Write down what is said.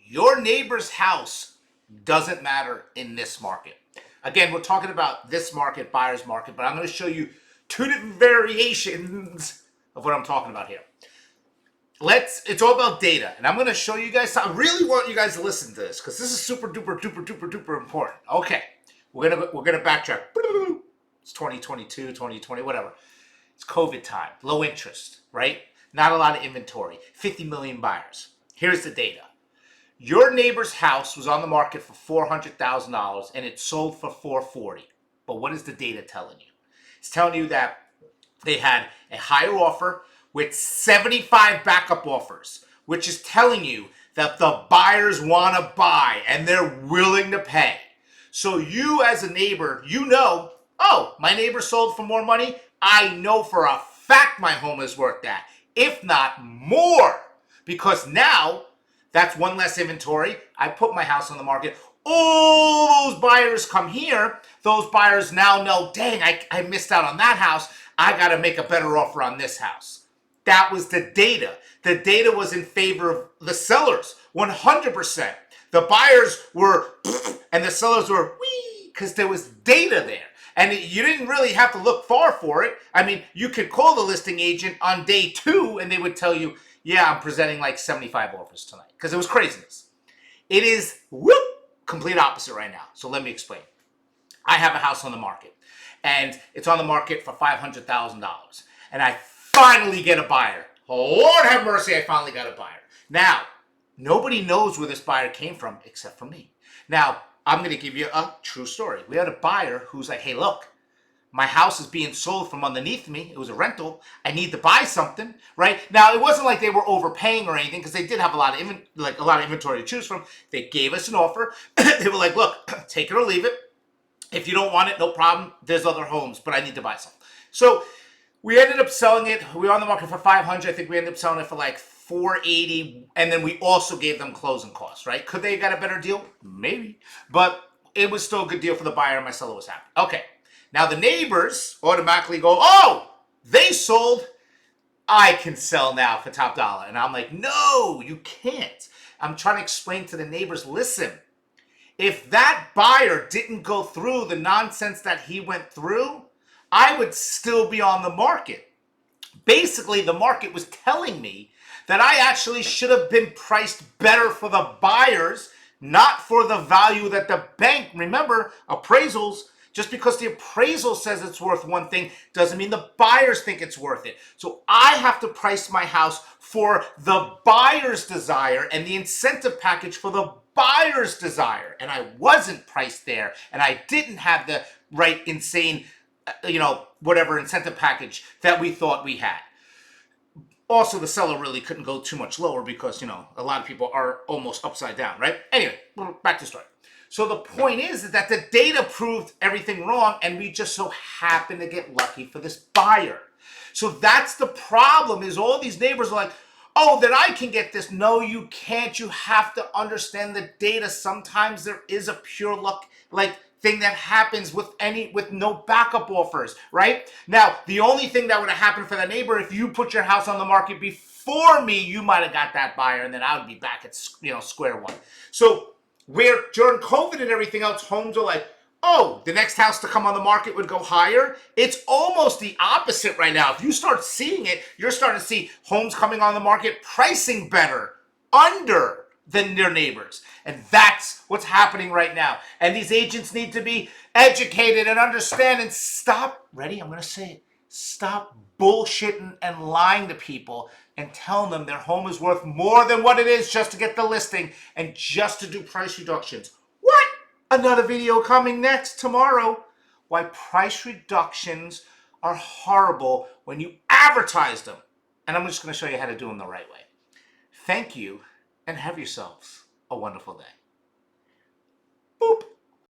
Your neighbor's house doesn't matter in this market. Again, we're talking about this market, buyer's market, but I'm going to show you two different variations of what I'm talking about here. It's all about data, and I'm going to show you guys. I really want you guys to listen to this because this is super duper duper duper duper important. Okay, we're gonna backtrack. It's 2022, 2020, whatever. It's COVID time, low interest, right? Not a lot of inventory, 50 million buyers. Here's the data. Your neighbor's house was on the market for $400,000 and it sold for $440,000. But what is the data telling you? It's telling you that they had a higher offer with 75 backup offers, which is telling you that the buyers want to buy and they're willing to pay. So you as a neighbor, you know, oh, my neighbor sold for more money. I know for a fact my home is worth that, if not more, because now that's one less inventory. I put my house on the market. All those buyers come here. Those buyers now know, dang, I missed out on that house. I got to make a better offer on this house. That was the data. The data was in favor of the sellers, 100%. The buyers were, and the sellers were, wee, because there was data there. And you didn't really have to look far for it. I mean, you could call the listing agent on day 2 and they would tell you, yeah, I'm presenting like 75 offers tonight. Because it was craziness. It is, complete opposite right now. So let me explain. I have a house on the market. And it's on the market for $500,000. And I finally get a buyer. Oh, Lord have mercy, I finally got a buyer. Now, nobody knows where this buyer came from except for me. Now, I'm going to give you a true story. We had a buyer who's like, hey, look, my house is being sold from underneath me. It was a rental. I need to buy something, right? Now, it wasn't like they were overpaying or anything because they did have a lot of inventory to choose from. They gave us an offer. They were like, look, take it or leave it. If you don't want it, no problem. There's other homes, but I need to buy some. So we ended up selling it. We were on the market for $500. I think we ended up selling it for like $480, and then we also gave them closing costs, right? Could they have got a better deal? Maybe. But it was still a good deal for the buyer, and my seller was happy. Okay. Now the neighbors automatically go, oh, they sold. I can sell now for top dollar. And I'm like, no, you can't. I'm trying to explain to the neighbors, listen, if that buyer didn't go through the nonsense that he went through, I would still be on the market. Basically, the market was telling me that I actually should have been priced better for the buyers, not for the value that the bank, remember, appraisals, just because the appraisal says it's worth one thing doesn't mean the buyers think it's worth it. So I have to price my house for the buyer's desire and the incentive package for the buyer's desire. And I wasn't priced there, and I didn't have the right insane, whatever incentive package that we thought we had. Also, the seller really couldn't go too much lower because, a lot of people are almost upside down, right? Anyway, back to the story. So the point is that the data proved everything wrong, and we just so happened to get lucky for this buyer. So that's the problem, is all these neighbors are like, oh, then I can get this. No, you can't. You have to understand the data. Sometimes there is a pure luck, thing that happens with no backup offers, right? Now, the only thing that would have happened for that neighbor, if you put your house on the market before me, you might have got that buyer, and then I would be back at square one. So where during COVID and everything else, homes are like, oh, the next house to come on the market would go higher. It's almost the opposite right now. If you start seeing it, you're starting to see homes coming on the market pricing better, under than their neighbors. And that's what's happening right now. And these agents need to be educated and understand and stop, ready? I'm going to say it. Stop bullshitting and lying to people and telling them their home is worth more than what it is just to get the listing and just to do price reductions. What? Another video coming next tomorrow. Why price reductions are horrible when you advertise them. And I'm just going to show you how to do them the right way. Thank you, and have yourselves a wonderful day. Boop.